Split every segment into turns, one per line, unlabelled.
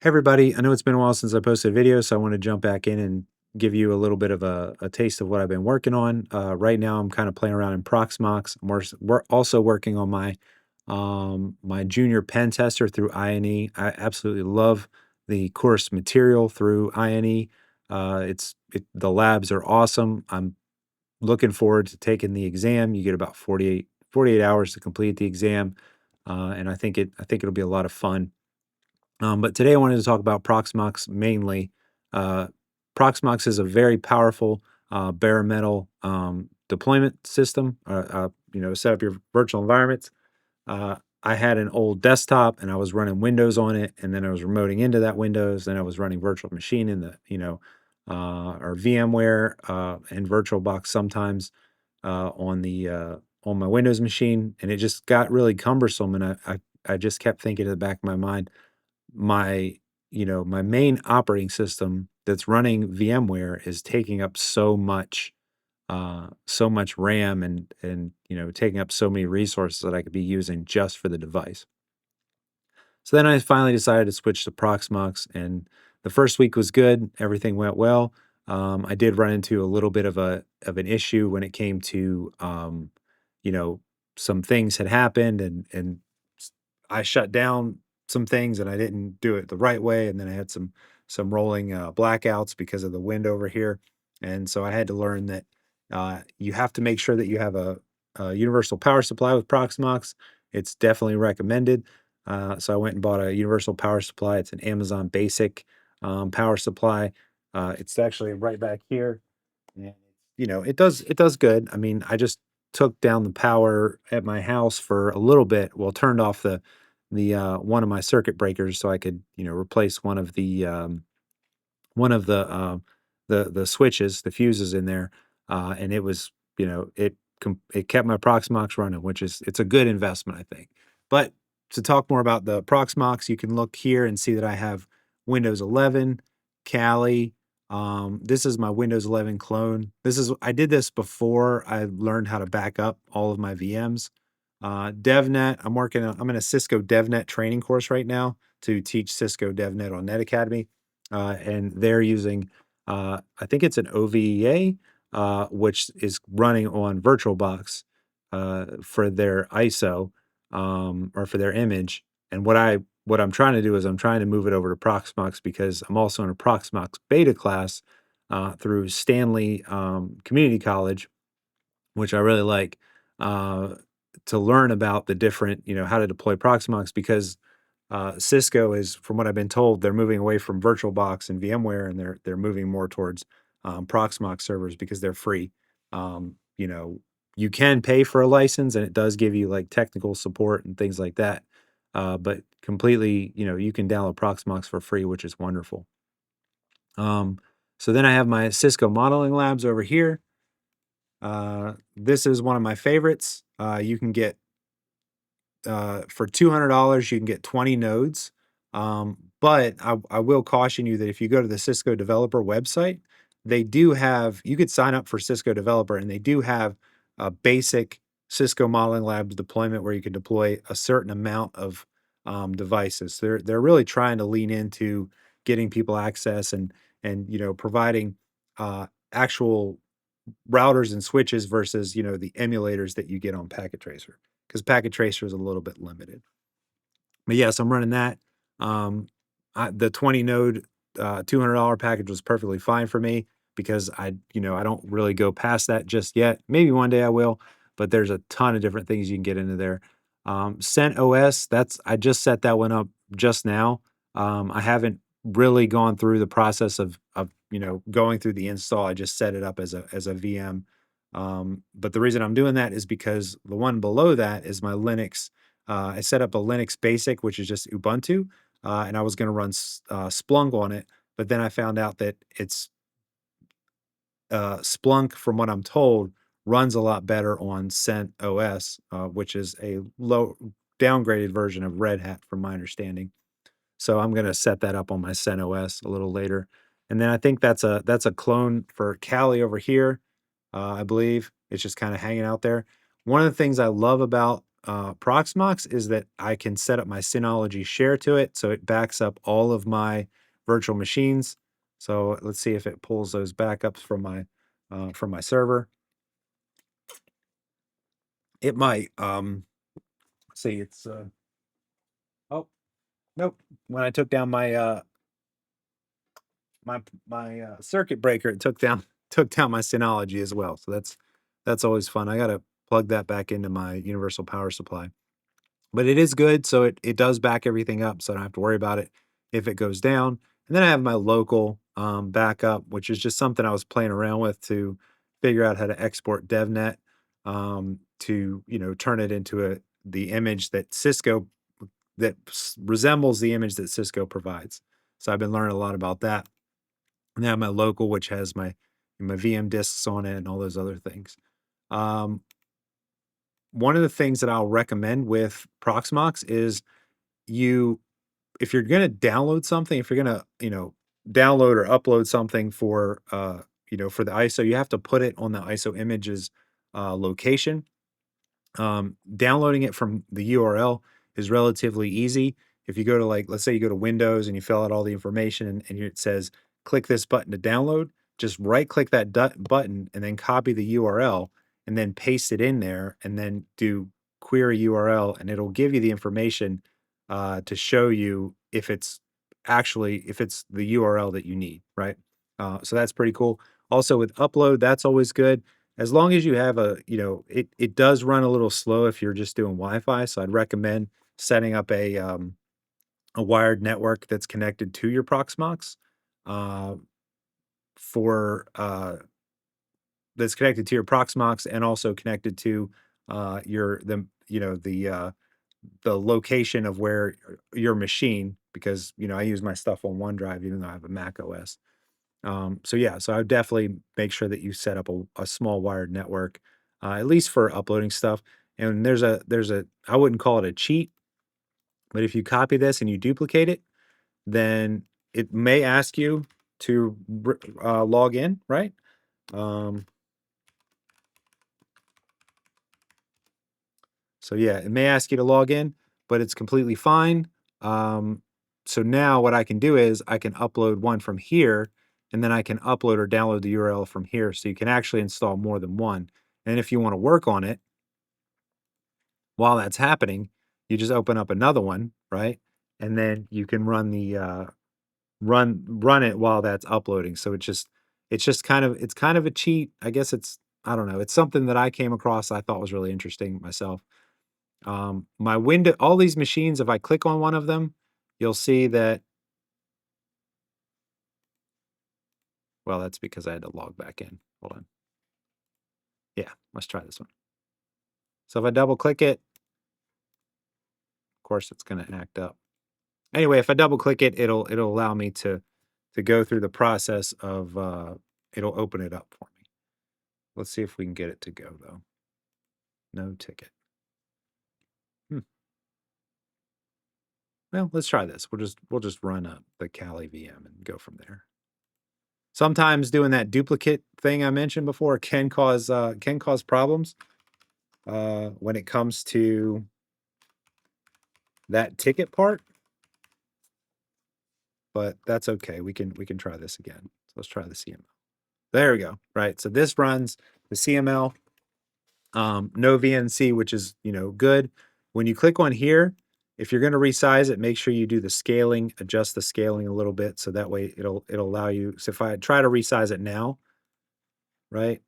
Hey everybody, I know it's been a while since I posted a video, so I want to jump back in and give you a little bit of a taste of what I've been working on. Right now, I'm kind of playing around in Proxmox. We're also working on my junior pen tester through INE. I absolutely love the course material through INE. The labs are awesome. I'm looking forward to taking the exam. You get about 48 hours to complete the exam, and I think it'll be a lot of fun. But today I wanted to talk about Proxmox mainly. Uh, Proxmox is a very powerful bare metal deployment system. Set up your virtual environments. Uh, I had an old desktop and I was running Windows on it, and then I was remoting into that Windows, and I was running virtual machine in or VMware and VirtualBox sometimes on my Windows machine, and it just got really cumbersome. And I just kept thinking in the back of my mind, my main operating system that's running VMware is taking up so much RAM and taking up so many resources that I could be using just for the device. So then I finally decided to switch to Proxmox, and the first week was good. Everything went well. I did run into a little bit of an issue when it came to you know, some things had happened, and I shut down some things and I didn't do it the right way, and then I had some rolling blackouts because of the wind over here, and so I had to learn that you have to make sure that you have a universal power supply with Proxmox. It's definitely recommended. So I went and bought a universal power supply. It's an Amazon Basic power supply. It's actually right back here, and it does good. I mean, I just took down the power at my house for a little bit. Well, turned off the one of my circuit breakers so I could replace one of the switches, the fuses in there, and it was it kept my Proxmox running, which it's a good investment, I think. But to talk more about the Proxmox, you can look here and see that I have Windows 11, Kali. This is my Windows 11 clone. I did this before I learned how to back up all of my VMs. DevNet. I'm in a Cisco DevNet training course right now to teach Cisco DevNet on Net Academy, and they're using I think it's an OVEA, which is running on VirtualBox for their ISO or for their image. And what I'm trying to do is I'm trying to move it over to Proxmox because I'm also in a Proxmox beta class through Stanley Community College, which I really like, uh, to learn about the different, how to deploy Proxmox because Cisco is, from what I've been told, they're moving away from VirtualBox and VMware, and they're moving more towards Proxmox servers because they're free. You can pay for a license, and it does give you like technical support and things like that. But completely, you can download Proxmox for free, which is wonderful. So then I have my Cisco modeling labs over here. This is one of my favorites. You can get for $200, you can get 20 nodes. But I will caution you that if you go to the Cisco Developer website, you could sign up for Cisco Developer, and they do have a basic Cisco Modeling Labs deployment where you can deploy a certain amount of devices. They're really trying to lean into getting people access and providing actual routers and switches versus the emulators that you get on Packet Tracer, because Packet Tracer is a little bit limited. But yes, I'm running that. The 20 node $200 package was perfectly fine for me because I don't really go past that just yet. Maybe one day I will, but there's a ton of different things you can get into there. CentOS, I just set that one up just now. I haven't really gone through the process of going through the install. I just set it up as a VM. But the reason I'm doing that is because the one below that is my Linux. I set up a Linux Basic, which is just Ubuntu, and I was going to run Splunk on it, but then I found out that Splunk, from what I'm told, runs a lot better on CentOS, which is a low downgraded version of Red Hat, from my understanding. So I'm going to set that up on my CentOS a little later, and then I think that's a clone for Kali over here. I believe it's just kind of hanging out there. One of the things I love about Proxmox is that I can set up my Synology share to it, so it backs up all of my virtual machines. So let's see if it pulls those backups from my server. It might. See, it's oh nope. When I took down my circuit breaker, it took down took down my Synology as well. So that's always fun. I gotta plug that back into my universal power supply. But it is good, so it does back everything up, so I don't have to worry about it if it goes down. And then I have my local backup, which is just something I was playing around with to figure out how to export DevNet to turn it into the image that Cisco resembles the image that Cisco provides. So I've been learning a lot about that. And then I have my local, which has my VM disks on it and all those other things. Um, One of the things that I'll recommend with Proxmox is you if you're going to download something, if you're going to, download or upload something for the ISO, you have to put it on the ISO images location. Downloading it from the URL is relatively easy. If you go to, like, let's say you go to Windows and you fill out all the information and it says click this button to download, just right click that button and then copy the URL and then paste it in there and then do query URL, and it'll give you the information to show you if it's the URL that you need, right? So that's pretty cool. Also with upload, that's always good as long as you have it does run a little slow if you're just doing Wi-Fi. So I'd recommend setting up a wired network that's connected to your Proxmox uh, for that's connected to your Proxmox and also connected to your the location of where your machine, because I use my stuff on OneDrive even though I have a Mac OS. So yeah, so I would definitely make sure that you set up a small wired network, at least for uploading stuff. And there's a I wouldn't call it a cheat, but if you copy this and you duplicate it, then it may ask you to log in, right? Um, so yeah, it may ask you to log in, but it's completely fine. So now what I can do is I can upload one from here, and then I can upload or download the URL from here. So you can actually install more than one. And if you want to work on it while that's happening, you just open up another one, right? And then you can run the run it while that's uploading. So it's just kind of a cheat. I guess I don't know. It's something that I came across I thought was really interesting myself. My window, all these machines, if I click on one of them, you'll see that, well, that's because I had to log back in. Hold on. Yeah, let's try this one. So if I double click it, of course, it's going to act up. Anyway, if I double click it, it'll allow me to go through the process of it'll open it up for me. Let's see if we can get it to go though. No ticket. Well, let's try this. We'll just run up the Kali VM and go from there. Sometimes doing that duplicate thing I mentioned before can cause problems when it comes to that ticket part, but that's okay. We can try this again. So let's try the CML. There we go. Right. So this runs the CML, no VNC, which is good. When you click on here, if you're going to resize it, make sure you do the scaling, adjust the scaling a little bit, so that way it'll allow you. So if I try to resize it now, right,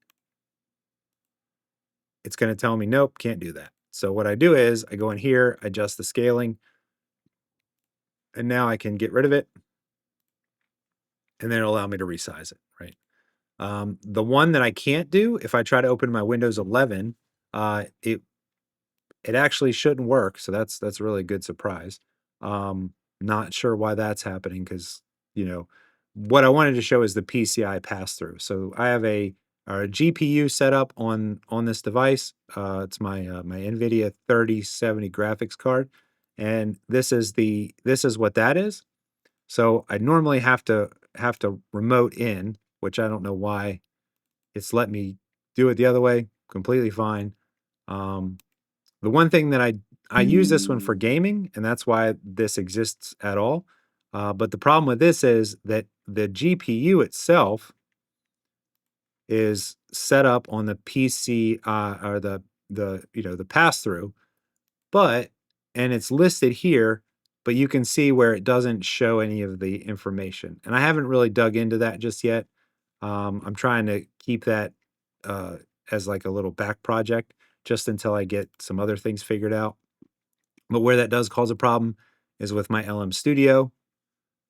it's going to tell me nope, can't do that. So what I do is I go in here, adjust the scaling, and now I can get rid of it, and then it'll allow me to resize it, right? The one that I can't do, if I try to open my Windows 11, it actually shouldn't work. So that's a really good surprise. Not sure why that's happening because what I wanted to show is the PCI pass through. So I have a GPU set up on this device. It's my NVIDIA 3070 graphics card, and this is what that is. So I normally have to remote in, which I don't know why it's let me do it the other way. Completely fine. The one thing that I use this one for gaming, and that's why this exists at all. But the problem with this is that the GPU itself is set up on the PC or the pass through, but and it's listed here, but you can see where it doesn't show any of the information. And I haven't really dug into that just yet. I'm trying to keep that uh, as like a little back project just until I get some other things figured out. But where that does cause a problem is with my LM Studio.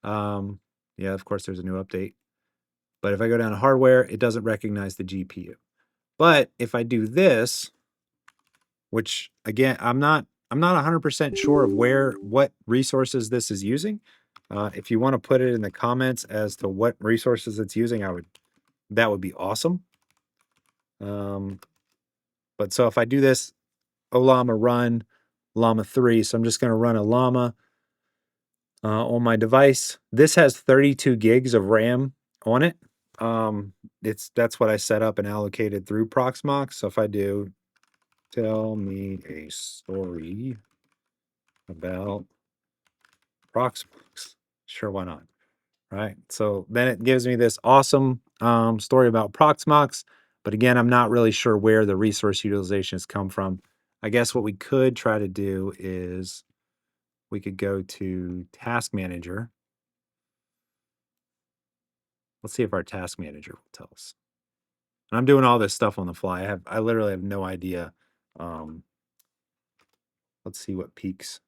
Um, yeah, of course, there's a new update. But if I go down to hardware, it doesn't recognize the GPU. But if I do this, which again, I'm not 100% sure of what resources this is using. If you want to put it in the comments as to what resources it's using, that would be awesome. But so if I do this, Llama run Llama 3, so I'm just going to run a Llama on my device. This has 32 gigs of RAM on it. That's what I set up and allocated through Proxmox. So if I do tell me a story about Proxmox, sure, why not? Right. So then it gives me this awesome story about Proxmox. But again, I'm not really sure where the resource utilization has come from. I guess what we could try to do is we could go to Task Manager. Let's see if our Task Manager will tell us. And I'm doing all this stuff on the fly. I literally have no idea. Um, let's see what peaks.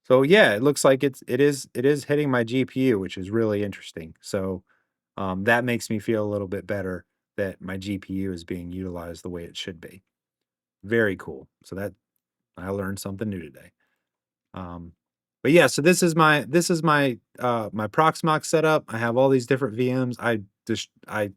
So yeah, it looks like it is hitting my GPU, which is really interesting. So that makes me feel a little bit better that my GPU is being utilized the way it should be. Very cool. So that I learned something new today. But yeah, so this is my Proxmox setup. I have all these different VMs. I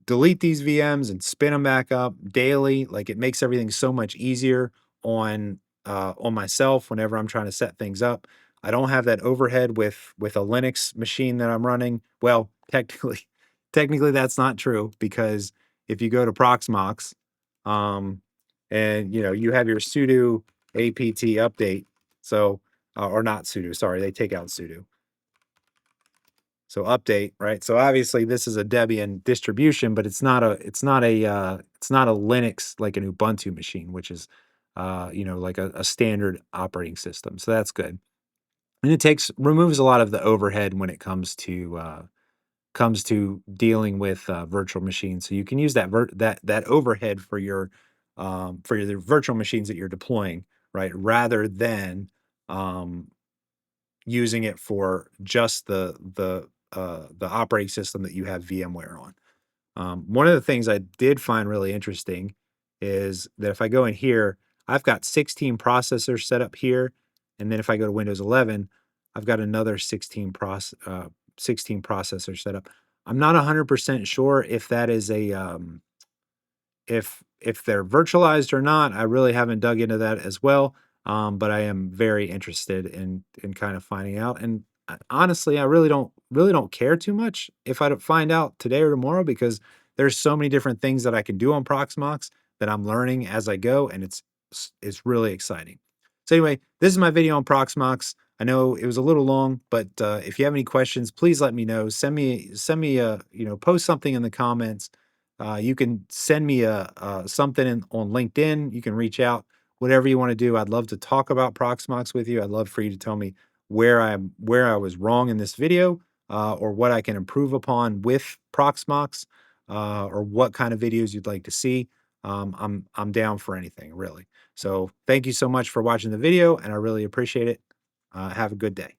delete these VMs and spin them back up daily. Like it makes everything so much easier on myself whenever I'm trying to set things up. I don't have that overhead with a Linux machine that I'm running. Well, technically that's not true because if you go to Proxmox, um, and you have your sudo apt update, so or not sudo, sorry, they take out sudo. So update, right? So obviously this is a Debian distribution, but it's not a Linux like an Ubuntu machine, which is like a standard operating system. So that's good. And it removes a lot of the overhead when it comes to dealing with virtual machines. So you can use that overhead for your virtual machines that you're deploying, right? Rather than using it for just the operating system that you have VMware on. One of the things I did find really interesting is that if I go in here, I've got 16 processors set up here, and then if I go to Windows 11, I've got another 16 processors set up. I'm not 100% sure if that is if they're virtualized or not. I really haven't dug into that as well, but I am very interested in kind of finding out. And honestly, I really don't care too much if I don't find out today or tomorrow because there's so many different things that I can do on Proxmox that I'm learning as I go, and it's really exciting. So anyway, this is my video on Proxmox. I know it was a little long, but if you have any questions, please let me know. Send me a post something in the comments. You can send me something on LinkedIn. You can reach out, whatever you want to do. I'd love to talk about Proxmox with you. I'd love for you to tell me where I was wrong in this video, or what I can improve upon with Proxmox, or what kind of videos you'd like to see. I'm down for anything really. So thank you so much for watching the video, and I really appreciate it. Have a good day.